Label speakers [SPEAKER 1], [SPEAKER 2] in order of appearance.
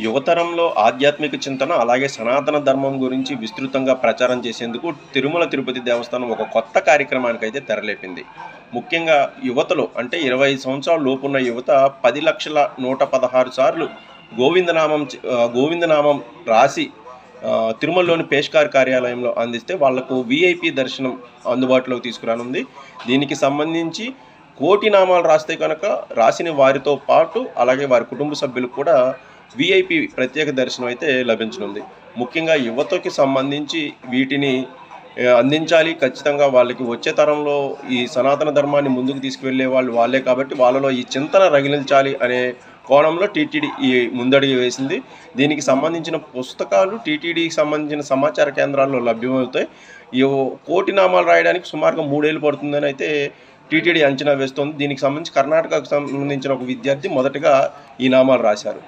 [SPEAKER 1] యువతరంలో ఆధ్యాత్మిక చింతన అలాగే సనాతన ధర్మం గురించి విస్తృతంగా ప్రచారం చేసేందుకు తిరుమల తిరుపతి దేవస్థానం ఒక కొత్త కార్యక్రమానికైతే తెరలేపింది. ముఖ్యంగా యువతలో అంటే 25 సంవత్సరాల లోపున్న యువత 10,116 సార్లు గోవిందనామం రాసి తిరుమలలోని పేష్కార్ కార్యాలయంలో అందిస్తే వాళ్లకు వీఐపీ దర్శనం అందుబాటులోకి తీసుకురానుంది. దీనికి సంబంధించి కోటి నామాలు రాస్తే కనుక రాసిన వారితో పాటు అలాగే వారి కుటుంబ సభ్యులకు కూడా వీఐపీ ప్రత్యేక దర్శనం అయితే లభించనుంది. ముఖ్యంగా యువతకి సంబంధించి వీటిని అందించాలి. ఖచ్చితంగా వాళ్ళకి వచ్చే తరంలో ఈ సనాతన ధర్మాన్ని ముందుకు తీసుకువెళ్ళే వాళ్ళే కాబట్టి వాళ్ళలో ఈ చింతన రగిలించాలి అనే కోణంలో టీటీడీ ఈ ముందడుగు వేసింది. దీనికి సంబంధించిన పుస్తకాలు టీటీడీకి సంబంధించిన సమాచార కేంద్రాల్లో లభ్యమవుతాయి. ఈ కోటి నామాలు రాయడానికి సుమారుగా 3 ఏళ్ళు పడుతుందని అయితే టీటీడీ అంచనా వేస్తోంది. దీనికి సంబంధించి కర్ణాటకకు సంబంధించిన ఒక విద్యార్థి మొదటగా ఈ నామాలు రాశారు.